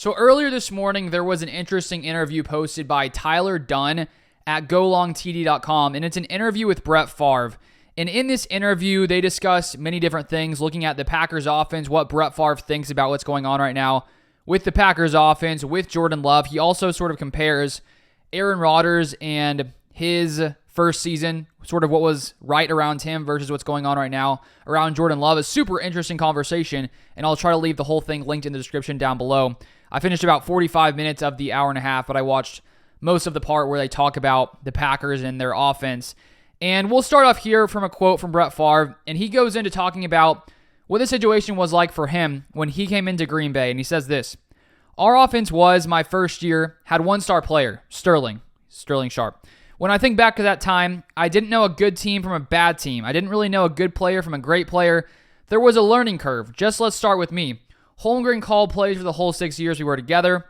So earlier this morning, there was an interesting interview posted by Tyler Dunn at golongtd.com, and it's an interview with Brett Favre. And in this interview, they discuss many different things, looking at the Packers offense, what Brett Favre thinks about what's going on right now with the Packers offense, with Jordan Love. He also sort of compares Aaron Rodgers and his first season, sort of what was right around him versus what's going on right now around Jordan Love. A super interesting conversation, and I'll try to leave the whole thing linked in the description down below. I finished about 45 minutes of the hour and a half, but I watched most of the part where they talk about the Packers and their offense. And we'll start off here from a quote from Brett Favre, and he goes into talking about what the situation was like for him when he came into Green Bay, and he says this: "Our offense was, my first year, had one star player, Sterling Sharp. When I think back to that time, I didn't know a good team from a bad team. I didn't really know a good player from a great player. There was a learning curve. Just let's start with me. Holmgren called plays for the whole 6 years we were together.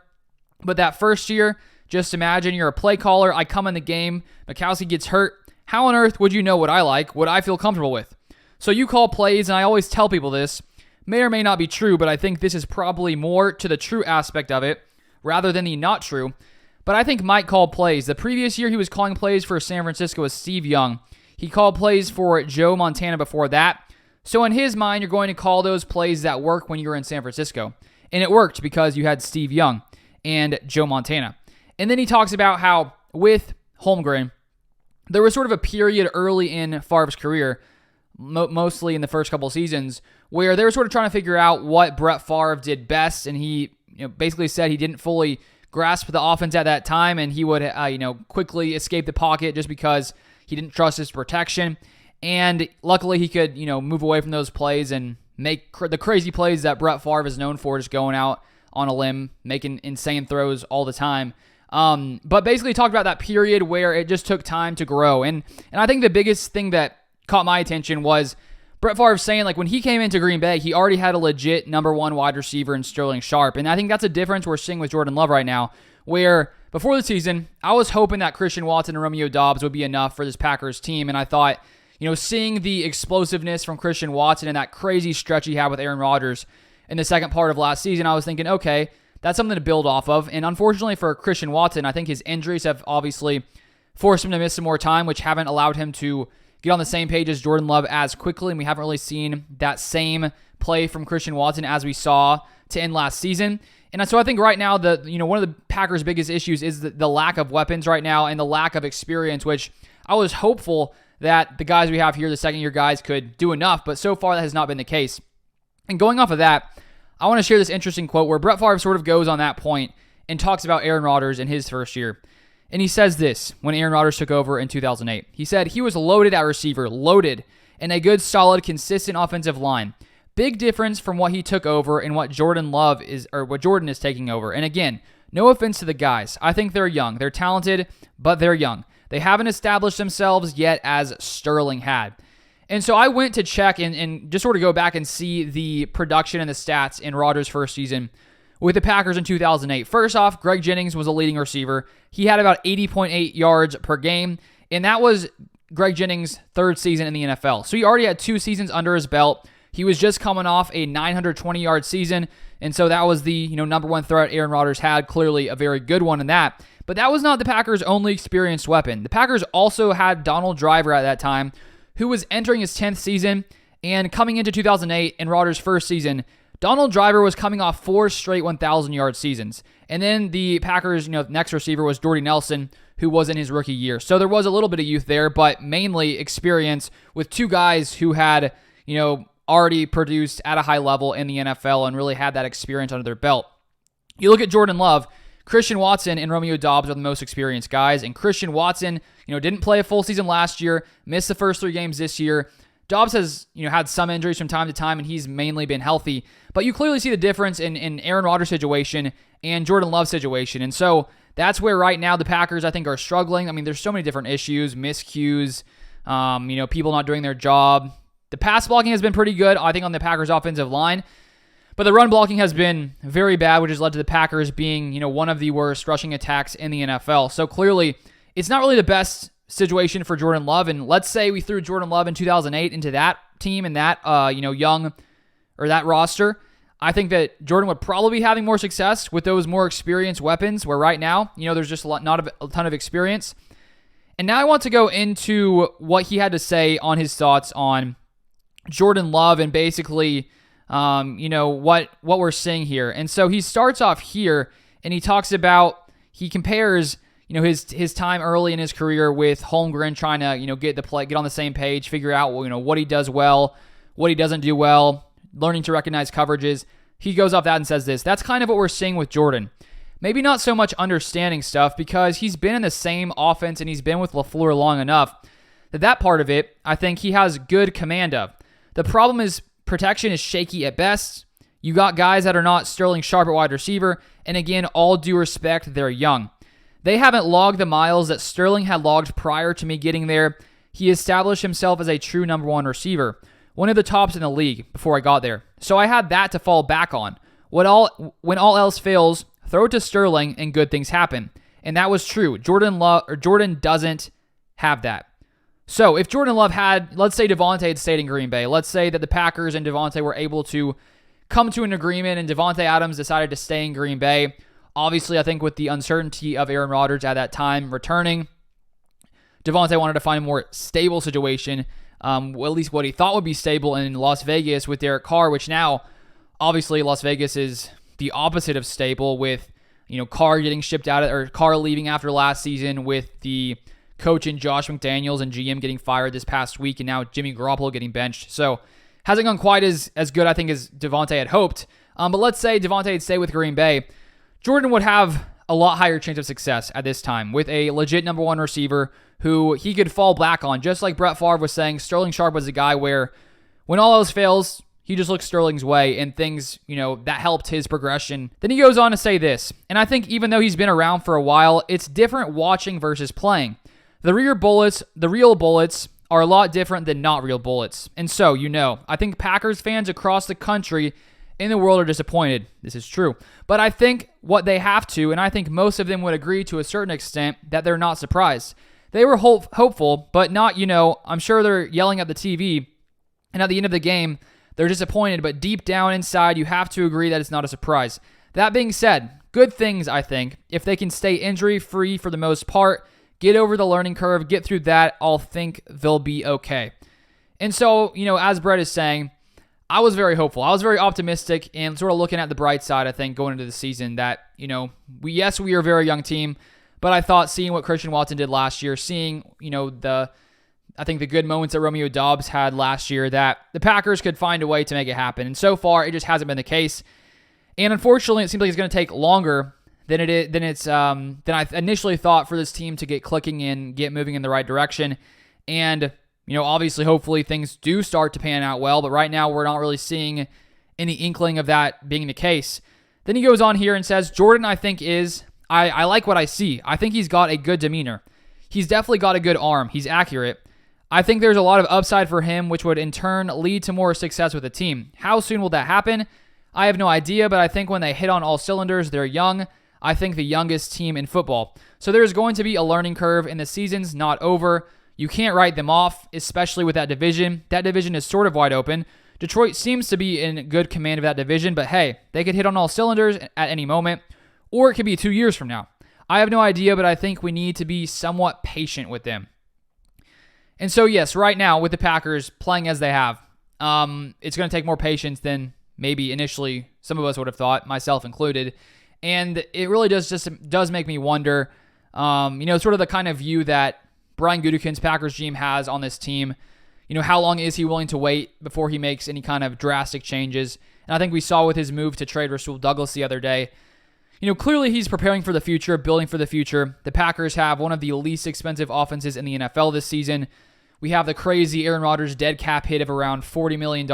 But that first year, just imagine you're a play caller. I come in the game. Mikowski gets hurt. How on earth would you know what I like, what I feel comfortable with? So you call plays, and I always tell people this. May or may not be true, but I think this is probably more to the true aspect of it rather than the not true. But I think Mike called plays. The previous year, he was calling plays for San Francisco with Steve Young. He called plays for Joe Montana before that. So in his mind, you're going to call those plays that work when you were in San Francisco. And it worked because you had Steve Young and Joe Montana. And then he talks about how with Holmgren, there was sort of a period early in Favre's career, mostly in the first couple of seasons, where they were sort of trying to figure out what Brett Favre did best. And he basically said he didn't fully grasp the offense at that time, and he would quickly escape the pocket just because he didn't trust his protection. And luckily, he could, move away from those plays and make the crazy plays that Brett Favre is known for, just going out on a limb, making insane throws all the time. But basically, talked about that period where it just took time to grow. And I think the biggest thing that caught my attention was Brett Favre saying, like, when he came into Green Bay, he already had a legit number one wide receiver in Sterling Sharp. And I think that's a difference we're seeing with Jordan Love right now, where before the season, I was hoping that Christian Watson and Romeo Doubs would be enough for this Packers team. And I thought, seeing the explosiveness from Christian Watson and that crazy stretch he had with Aaron Rodgers in the second part of last season, I was thinking, okay, that's something to build off of. And unfortunately for Christian Watson, I think his injuries have obviously forced him to miss some more time, which haven't allowed him to get on the same page as Jordan Love as quickly. And we haven't really seen that same play from Christian Watson as we saw to end last season. And so I think right now, one of the Packers' biggest issues is the lack of weapons right now and the lack of experience, which I was hopeful that the guys we have here, the second-year guys, could do enough. But so far, that has not been the case. And going off of that, I want to share this interesting quote where Brett Favre sort of goes on that point and talks about Aaron Rodgers in his first year. And he says this when Aaron Rodgers took over in 2008. He said, "He was loaded at receiver, loaded, and a good, solid, consistent offensive line. Big difference from what he took over and what Jordan is taking over. And again, no offense to the guys. I think they're young. They're talented, but they're young. They haven't established themselves yet as Sterling had." And so I went to check and just sort of go back and see the production and the stats in Rodgers' first season with the Packers in 2008. First off, Greg Jennings was a leading receiver. He had about 80.8 yards per game, and that was Greg Jennings' third season in the NFL. So he already had 2 seasons under his belt. He was just coming off a 920-yard season, and so that was the number one threat Aaron Rodgers had, clearly a very good one in that. But that was not the Packers' only experienced weapon. The Packers also had Donald Driver at that time, who was entering his 10th season, and coming into 2008 in Rodgers' first season, Donald Driver was coming off 4 straight 1,000-yard seasons. And then the Packers' next receiver was Jordy Nelson, who was in his rookie year. So there was a little bit of youth there, but mainly experience with 2 guys who had, already produced at a high level in the NFL and really had that experience under their belt. You look at Jordan Love, Christian Watson and Romeo Doubs are the most experienced guys, and Christian Watson, didn't play a full season last year, missed the first 3 games this year. Doubs has, had some injuries from time to time, and he's mainly been healthy. But you clearly see the difference in Aaron Rodgers' situation and Jordan Love's situation. And so that's where right now the Packers, I think, are struggling. I mean, there's so many different issues, miscues, people not doing their job. The pass blocking has been pretty good, I think, on the Packers' offensive line. But the run blocking has been very bad, which has led to the Packers being, one of the worst rushing attacks in the NFL. So clearly, it's not really the best situation for Jordan Love. And let's say we threw Jordan Love in 2008 into that team and that, young or that roster. I think that Jordan would probably be having more success with those more experienced weapons, where right now, there's just not a ton of experience. And now I want to go into what he had to say on his thoughts on Jordan Love and basically, what we're seeing here. And so he starts off here and he talks about, he compares, his time early in his career with Holmgren, trying to, get on the same page, figure out, what he does well, what he doesn't do well, learning to recognize coverages. He goes off that and says this: that's kind of what we're seeing with Jordan. Maybe not so much understanding stuff, because he's been in the same offense and he's been with LaFleur long enough that part of it, I think he has good command of. The problem is protection is shaky at best. You got guys that are not Sterling Sharp at wide receiver, and again, all due respect, they're young. They haven't logged the miles that Sterling had logged prior to me getting there. He established himself as a true number one receiver, one of the tops in the league before I got there. So I had that to fall back on. When all else fails, throw it to Sterling and good things happen. And that was true. Jordan doesn't have that. So if Jordan Love had, let's say Devontae had stayed in Green Bay, let's say that the Packers and Devontae were able to come to an agreement and Devontae Adams decided to stay in Green Bay. Obviously, I think with the uncertainty of Aaron Rodgers at that time returning, Devontae wanted to find a more stable situation, at least what he thought would be stable in Las Vegas with Derek Carr, which now, obviously, Las Vegas is the opposite of stable with, Carr getting shipped out, or Carr leaving after last season, with the coach and Josh McDaniels and GM getting fired this past week, and now Jimmy Garoppolo getting benched. So hasn't gone quite as good, I think, as Devontae had hoped. But let's say Devontae had stayed with Green Bay. Jordan would have a lot higher chance of success at this time with a legit number one receiver who he could fall back on. Just like Brett Favre was saying, Sterling Sharp was a guy where when all else fails, he just looks Sterling's way, and things, that helped his progression. Then he goes on to say this, and I think even though he's been around for a while, it's different watching versus playing. The real bullets are a lot different than not real bullets. And so, I think Packers fans across the country in the world are disappointed. This is true. But I think what they have to, and I think most of them would agree to a certain extent, that they're not surprised. They were hopeful, but not, I'm sure they're yelling at the TV, and at the end of the game, they're disappointed, but deep down inside, you have to agree that it's not a surprise. That being said, good things, I think. If they can stay injury-free for the most part, get over the learning curve, get through that, I'll think they'll be okay. And so, as Brett is saying, I was very hopeful. I was very optimistic and sort of looking at the bright side, I think, going into the season that, we are a very young team, but I thought seeing what Christian Watson did last year, seeing, I think the good moments that Romeo Doubs had last year, that the Packers could find a way to make it happen. And so far, it just hasn't been the case. And unfortunately, it seems like it's going to take longer than I initially thought for this team to get clicking and get moving in the right direction. And, obviously, hopefully things do start to pan out well, but right now we're not really seeing any inkling of that being the case. Then he goes on here and says, Jordan, I think I like what I see. I think he's got a good demeanor. He's definitely got a good arm. He's accurate. I think there's a lot of upside for him, which would in turn lead to more success with the team. How soon will that happen? I have no idea, but I think when they hit on all cylinders, they're young. I think the youngest team in football. So there's going to be a learning curve, and the season's not over. You can't write them off, especially with that division. That division is sort of wide open. Detroit seems to be in good command of that division, but hey, they could hit on all cylinders at any moment, or it could be 2 years from now. I have no idea, but I think we need to be somewhat patient with them. And so, yes, right now, with the Packers playing as they have, it's going to take more patience than maybe initially some of us would have thought, myself included. And it really does make me wonder, sort of the kind of view that Brian Gutekunst's Packers GM has on this team. How long is he willing to wait before he makes any kind of drastic changes? And I think we saw with his move to trade Rasul Douglas the other day, clearly he's preparing for the future, building for the future. The Packers have one of the least expensive offenses in the NFL this season. We have the crazy Aaron Rodgers dead cap hit of around $40 million.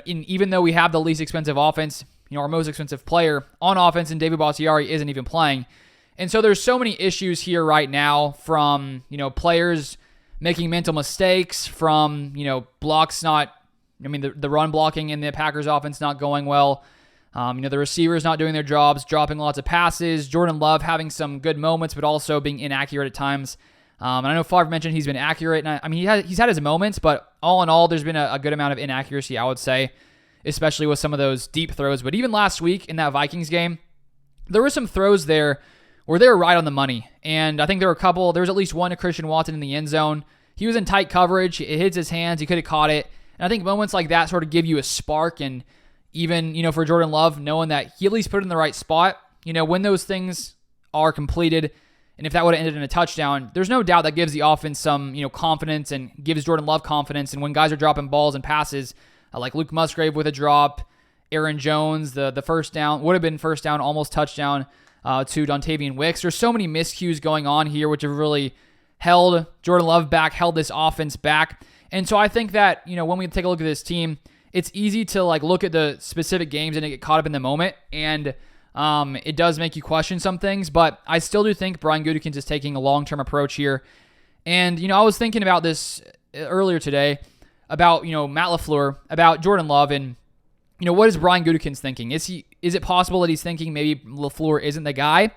Even though we have the least expensive offense, our most expensive player on offense, and David Bakhtiari isn't even playing. And so there's so many issues here right now from, players making mental mistakes, from, blocks the run blocking in the Packers offense not going well. The receivers not doing their jobs, dropping lots of passes. Jordan Love having some good moments, but also being inaccurate at times. And I know Favre mentioned he's been accurate, and he's had his moments, but all in all, there's been a good amount of inaccuracy, I would say. especially with some of those deep throws. But even last week in that Vikings game, there were some throws there where they were right on the money. And I think there was at least one to Christian Watson in the end zone. He was in tight coverage. It hits his hands. He could have caught it. And I think moments like that sort of give you a spark. And even, for Jordan Love, knowing that he at least put it in the right spot, when those things are completed, and if that would have ended in a touchdown, there's no doubt that gives the offense some, confidence and gives Jordan Love confidence. And when guys are dropping balls and passes, like Luke Musgrave with a drop, Aaron Jones, the first down, would have been first down, almost touchdown to Dontavian Wicks. There's so many miscues going on here, which have really held Jordan Love back, held this offense back. And so I think that, when we take a look at this team, it's easy to look at the specific games and get caught up in the moment. And it does make you question some things, but I still do think Brian Gutekunst is taking a long-term approach here. And, I was thinking about this earlier today about, Matt LaFleur, about Jordan Love, and, what is Brian Gutekunst thinking? Is it possible that he's thinking maybe LaFleur isn't the guy?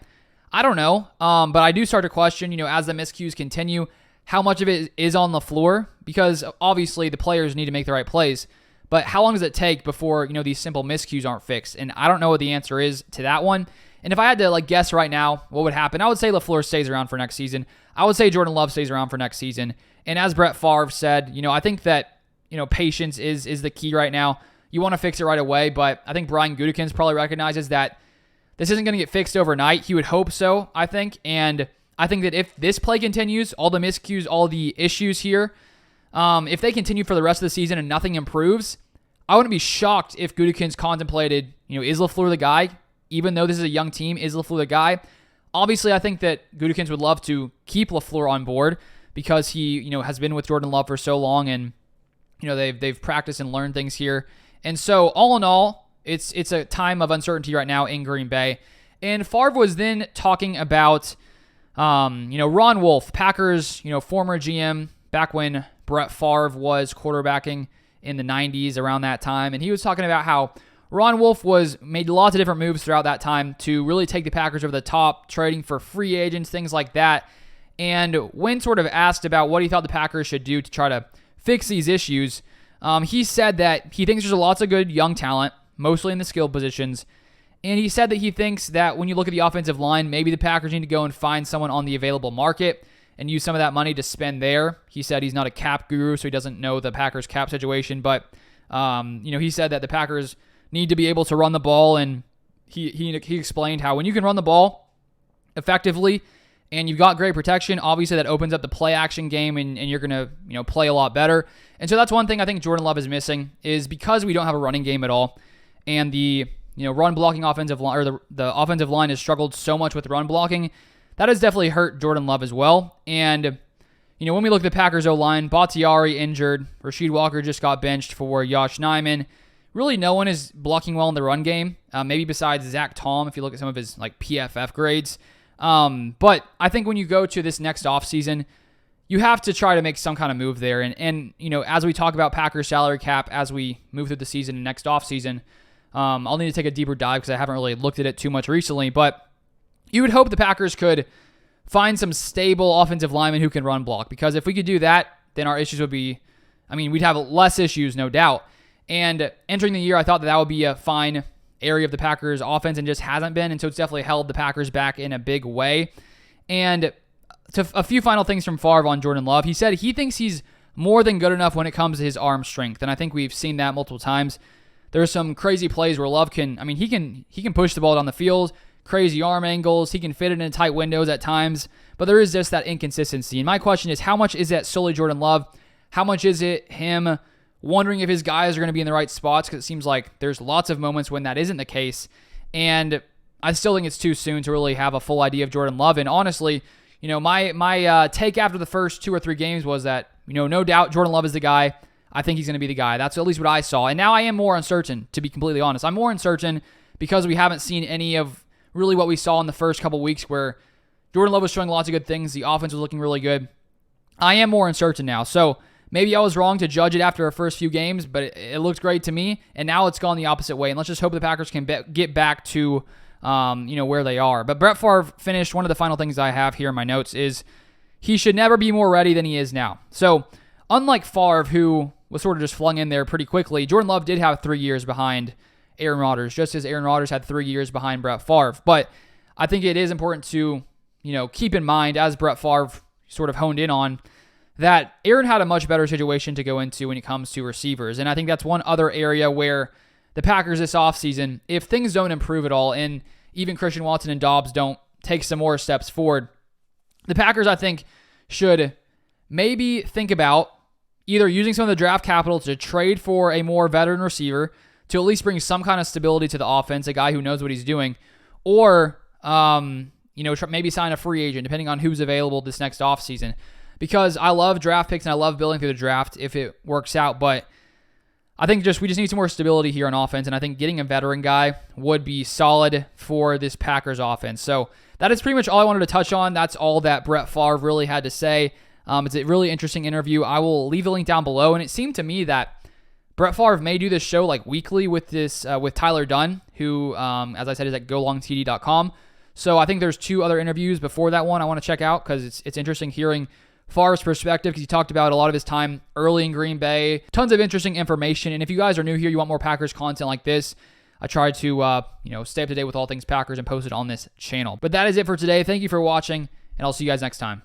I don't know. But I do start to question, as the miscues continue, how much of it is on LaFleur, because obviously the players need to make the right plays. But how long does it take before, these simple miscues aren't fixed? And I don't know what the answer is to that one. And if I had to guess right now what would happen, I would say LaFleur stays around for next season. I would say Jordan Love stays around for next season. And as Brett Favre said, I think that, patience is the key right now. You want to fix it right away, but I think Brian Gutekunst probably recognizes that this isn't going to get fixed overnight. He would hope so, I think. And I think that if this play continues, all the miscues, all the issues here, if they continue for the rest of the season and nothing improves, I wouldn't be shocked if Gutekunst contemplated, is LaFleur the guy? Even though this is a young team, is LaFleur the guy? Obviously, I think that Gutekunst would love to keep LaFleur on board because he, has been with Jordan Love for so long, and they've practiced and learned things here. And so, all in all, it's a time of uncertainty right now in Green Bay. And Favre was then talking about, Ron Wolf, Packers, former GM, back when Brett Favre was quarterbacking in the 90s, around that time. And he was talking about how Ron Wolf made lots of different moves throughout that time to really take the Packers over the top, trading for free agents, things like that. And when sort of asked about what he thought the Packers should do to try to fix these issues, he said that he thinks there's lots of good young talent, mostly in the skill positions. And he said that he thinks that when you look at the offensive line, maybe the Packers need to go and find someone on the available market and use some of that money to spend there. He said he's not a cap guru, so he doesn't know the Packers cap situation. But, he said that the Packers need to be able to run the ball. And he explained how when you can run the ball effectively and you've got great protection, obviously that opens up the play action game and you're going to, play a lot better. And so that's one thing I think Jordan Love is missing, is because we don't have a running game at all. And the, run blocking offensive line, or the offensive line has struggled so much with run blocking. That has definitely hurt Jordan Love as well. And, when we look at the Packers O-line, Bakhtiari injured. Rasheed Walker just got benched for Josh Nijman. Really no one is blocking well in the run game, maybe besides Zach Tom, if you look at some of his PFF grades. But I think when you go to this next offseason, you have to try to make some kind of move there. And as we talk about Packers salary cap as we move through the season and next offseason, I'll need to take a deeper dive because I haven't really looked at it too much recently. But you would hope the Packers could find some stable offensive linemen who can run block, because if we could do that, then our issues would be, we'd have less issues, no doubt. And entering the year, I thought that would be a fine area of the Packers offense, and just hasn't been. And so it's definitely held the Packers back in a big way. And to a few final things from Favre on Jordan Love. He said he thinks he's more than good enough when it comes to his arm strength. And I think we've seen that multiple times. There are some crazy plays where Love can, he can push the ball down the field, crazy arm angles. He can fit it in tight windows at times, but there is just that inconsistency. And my question is, how much is that solely Jordan Love? How much is it him wondering if his guys are going to be in the right spots? Because it seems like there's lots of moments when that isn't the case. And I still think it's too soon to really have a full idea of Jordan Love. And honestly, my take after the first 2 or 3 games was that, no doubt Jordan Love is the guy. I think he's going to be the guy. That's at least what I saw. And now I am more uncertain, to be completely honest. I'm more uncertain because we haven't seen any of really what we saw in the first couple weeks where Jordan Love was showing lots of good things. The offense was looking really good. I am more uncertain now. So maybe I was wrong to judge it after our first few games, but it looked great to me. And now it's gone the opposite way. And let's just hope the Packers can get back to where they are. But Brett Favre finished. One of the final things I have here in my notes is he should never be more ready than he is now. So unlike Favre, who was sort of just flung in there pretty quickly. Jordan Love did have 3 years behind Aaron Rodgers, just as Aaron Rodgers had 3 years behind Brett Favre. But I think it is important to, keep in mind, as Brett Favre sort of honed in on, that Aaron had a much better situation to go into when it comes to receivers. And I think that's one other area where the Packers this offseason, if things don't improve at all, and even Christian Watson and Dobbs don't take some more steps forward, the Packers, I think, should maybe think about either using some of the draft capital to trade for a more veteran receiver to at least bring some kind of stability to the offense, a guy who knows what he's doing, or maybe sign a free agent, depending on who's available this next offseason. Because I love draft picks and I love building through the draft if it works out, but I think we just need some more stability here on offense, and I think getting a veteran guy would be solid for this Packers offense. So that is pretty much all I wanted to touch on. That's all that Brett Favre really had to say. It's a really interesting interview. I will leave a link down below, and it seemed to me that Brett Favre may do this show like weekly with Tyler Dunn, who, as I said, is at golongtd.com. So I think there's 2 other interviews before that one I want to check out, because it's interesting hearing Favre's perspective, because he talked about a lot of his time early in Green Bay. Tons of interesting information. And if you guys are new here, you want more Packers content like this, I try to stay up to date with all things Packers and post it on this channel. But that is it for today. Thank you for watching, and I'll see you guys next time.